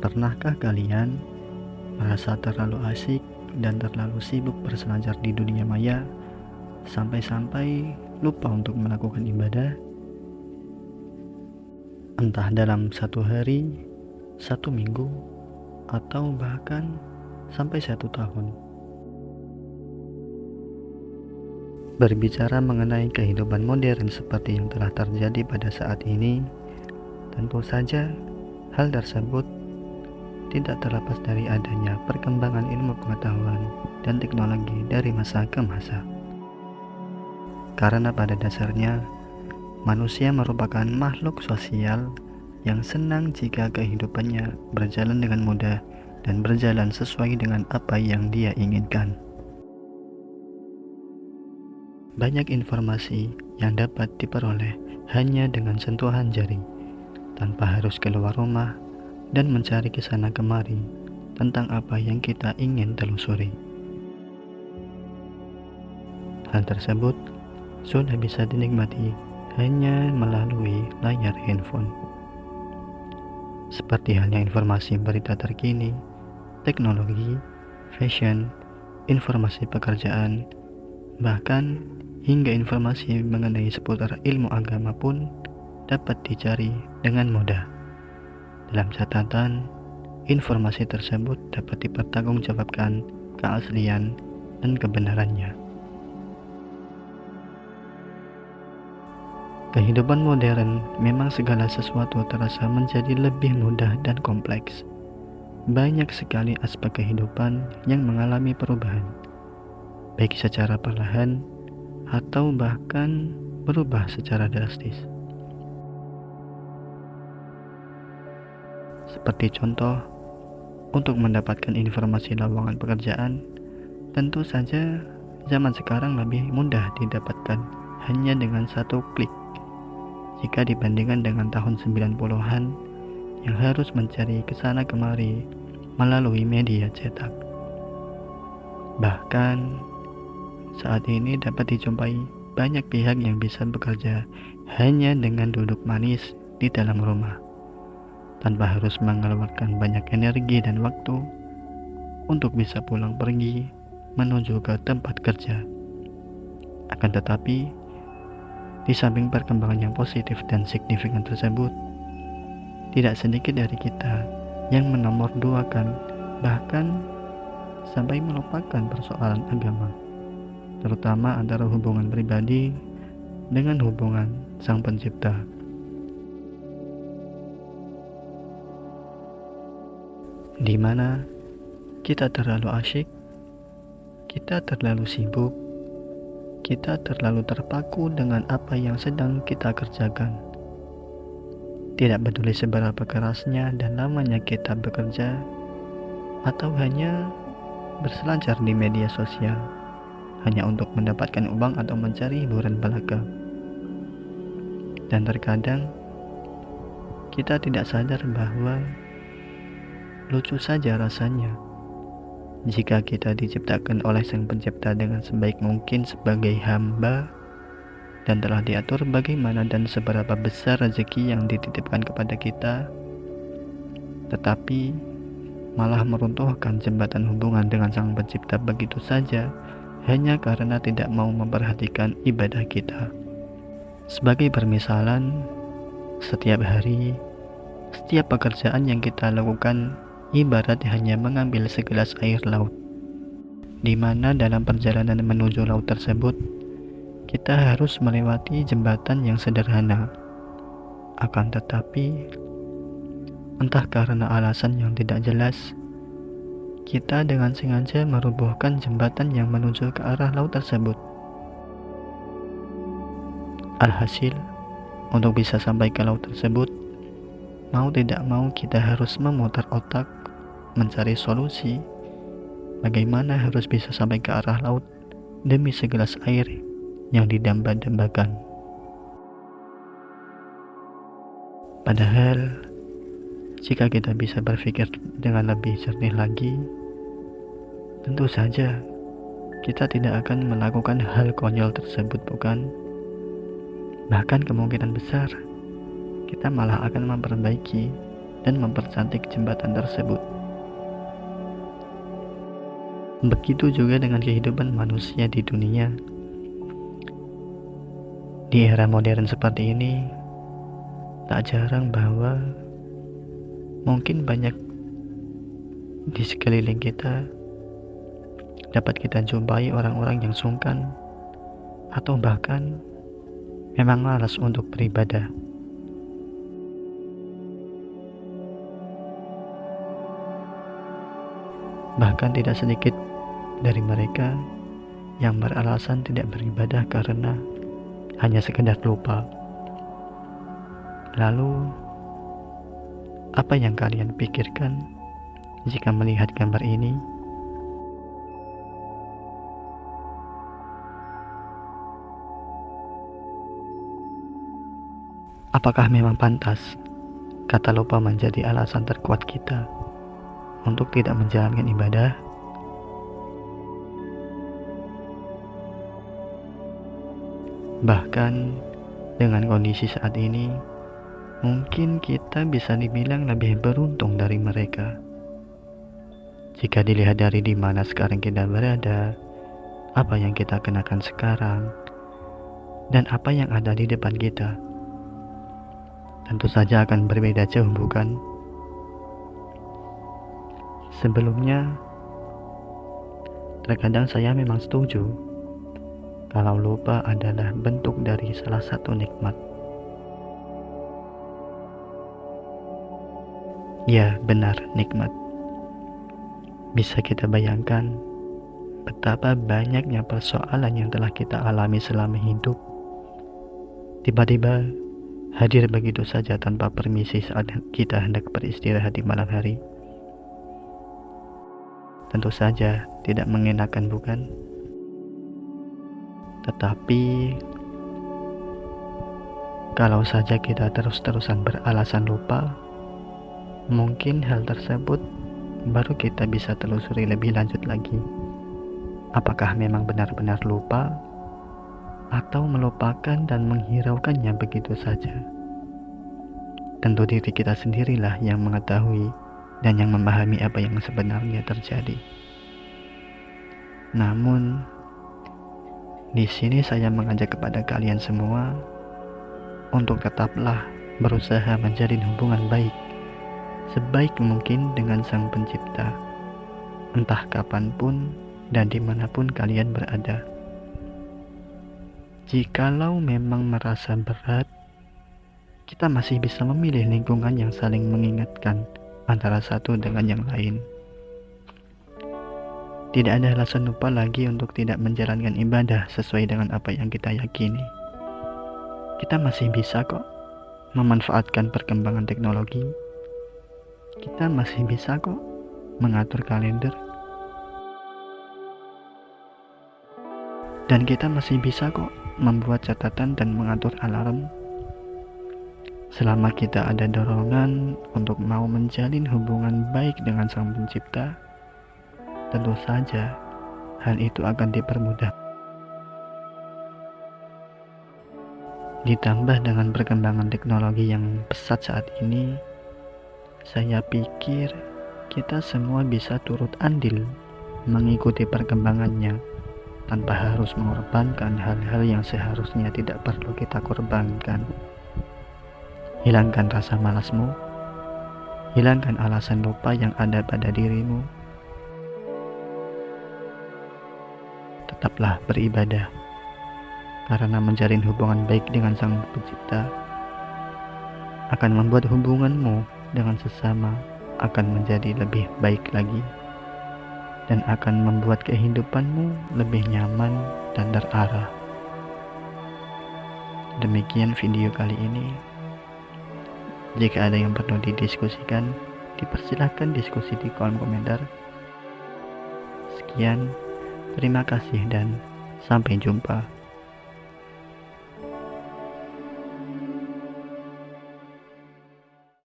Pernahkah kalian merasa terlalu asik dan terlalu sibuk berselancar di dunia maya sampai-sampai lupa untuk melakukan ibadah? Entah dalam satu hari, satu minggu, atau bahkan sampai 1 tahun. Berbicara mengenai kehidupan modern seperti yang telah terjadi pada saat ini, tentu saja hal tersebut tidak terlepas dari adanya perkembangan ilmu pengetahuan dan teknologi dari masa ke masa. Karena pada dasarnya, manusia merupakan makhluk sosial yang senang jika kehidupannya berjalan dengan mudah dan berjalan sesuai dengan apa yang dia inginkan. Banyak informasi yang dapat diperoleh hanya dengan sentuhan jari, tanpa harus keluar rumah dan mencari ke sana kemari tentang apa yang kita ingin telusuri. Hal tersebut sudah bisa dinikmati hanya melalui layar handphone. Seperti halnya informasi berita terkini, teknologi, fashion, informasi pekerjaan, bahkan hingga informasi mengenai seputar ilmu agama pun dapat dicari dengan mudah. Dalam catatan, informasi tersebut dapat dipertanggungjawabkan keaslian dan kebenarannya. Kehidupan modern memang segala sesuatu terasa menjadi lebih mudah dan kompleks. Banyak sekali aspek kehidupan yang mengalami perubahan, baik secara perlahan atau bahkan berubah secara drastis. Seperti contoh, untuk mendapatkan informasi lowongan pekerjaan, tentu saja zaman sekarang lebih mudah didapatkan hanya dengan satu klik jika dibandingkan dengan tahun 90-an yang harus mencari kesana kemari melalui media cetak. Bahkan saat ini dapat dijumpai banyak pihak yang bisa bekerja hanya dengan duduk manis di dalam rumah, tanpa harus mengeluarkan banyak energi dan waktu untuk bisa pulang pergi menuju ke tempat kerja. Akan tetapi, di samping perkembangan yang positif dan signifikan tersebut, tidak sedikit dari kita yang menomorduakan bahkan sampai melupakan persoalan agama, terutama antara hubungan pribadi dengan hubungan Sang Pencipta. Di mana kita terlalu asyik, kita terlalu sibuk, kita terlalu terpaku dengan apa yang sedang kita kerjakan. Tidak peduli seberapa kerasnya dan lamanya kita bekerja, atau hanya berselancar di media sosial, hanya untuk mendapatkan uang atau mencari hiburan belaka. Dan terkadang, kita tidak sadar bahwa lucu saja rasanya jika kita diciptakan oleh Sang Pencipta dengan sebaik mungkin sebagai hamba dan telah diatur bagaimana dan seberapa besar rezeki yang dititipkan kepada kita, tetapi malah meruntuhkan jembatan hubungan dengan Sang Pencipta begitu saja hanya karena tidak mau memperhatikan ibadah kita. Sebagai permisalan, setiap hari, setiap pekerjaan yang kita lakukan ibarat hanya mengambil segelas air laut, di mana dalam perjalanan menuju laut tersebut, kita harus melewati jembatan yang sederhana. Akan tetapi, entah karena alasan yang tidak jelas, kita dengan sengaja merobohkan jembatan yang menuju ke arah laut tersebut. Alhasil, untuk bisa sampai ke laut tersebut, mau tidak mau kita harus memutar otak, mencari solusi bagaimana harus bisa sampai ke arah laut demi segelas air yang didamba-dambakan. Padahal, jika kita bisa berpikir dengan lebih jernih lagi, tentu saja kita tidak akan melakukan hal konyol tersebut, bukan? Bahkan kemungkinan besar kita malah akan memperbaiki dan mempercantik jembatan tersebut. Begitu juga dengan kehidupan manusia di dunia. Di era modern seperti ini, tak jarang bahwa mungkin banyak di sekeliling kita dapat kita jumpai orang-orang yang sungkan atau bahkan memang malas untuk beribadah. Bahkan tidak sedikit dari mereka yang beralasan tidak beribadah karena hanya sekedar lupa. Lalu, apa yang kalian pikirkan jika melihat gambar ini? Apakah memang pantas kata lupa menjadi alasan terkuat kita untuk tidak menjalankan ibadah? Bahkan dengan kondisi saat ini, mungkin kita bisa dibilang lebih beruntung dari mereka. Jika dilihat dari di mana sekarang kita berada, apa yang kita kenakan sekarang, dan apa yang ada di depan kita, tentu saja akan berbeda jauh, bukan? Sebelumnya, terkadang saya memang setuju kalau lupa adalah bentuk dari salah satu nikmat. Ya, benar, nikmat. Bisa kita bayangkan betapa banyaknya persoalan yang telah kita alami selama hidup. Tiba-tiba hadir begitu saja tanpa permisi saat kita hendak beristirahat di malam hari. Tentu saja tidak mengenakan, bukan? Tetapi kalau saja kita terus-terusan beralasan lupa, mungkin hal tersebut baru kita bisa telusuri lebih lanjut lagi. Apakah memang benar-benar lupa atau melupakan dan menghiraukannya begitu saja? Tentu diri kita sendirilah yang mengetahui dan yang memahami apa yang sebenarnya terjadi. Namun, di sini saya mengajak kepada kalian semua untuk tetaplah berusaha menjalin hubungan baik sebaik mungkin dengan Sang Pencipta, entah kapanpun dan dimanapun kalian berada. Jikalau memang merasa berat, kita masih bisa memilih lingkungan yang saling mengingatkan antara satu dengan yang lain. Tidak ada alasan lupa lagi untuk tidak menjalankan ibadah sesuai dengan apa yang kita yakini. Kita masih bisa kok memanfaatkan perkembangan teknologi. Kita masih bisa kok mengatur kalender. Dan kita masih bisa kok membuat catatan dan mengatur alarm. Selama kita ada dorongan untuk mau menjalin hubungan baik dengan Sang Pencipta, tentu saja hal itu akan dipermudah. Ditambah dengan perkembangan teknologi yang pesat saat ini, saya pikir kita semua bisa turut andil mengikuti perkembangannya tanpa harus mengorbankan hal-hal yang seharusnya tidak perlu kita korbankan. Hilangkan rasa malasmu, hilangkan alasan lupa yang ada pada dirimu. Tetaplah beribadah, karena menjalin hubungan baik dengan Sang Pencipta akan membuat hubunganmu dengan sesama akan menjadi lebih baik lagi dan akan membuat kehidupanmu lebih nyaman dan terarah. Demikian video kali ini. Jika ada yang perlu didiskusikan, dipersilahkan diskusi di kolom komentar. Sekian. Terima kasih dan sampai jumpa.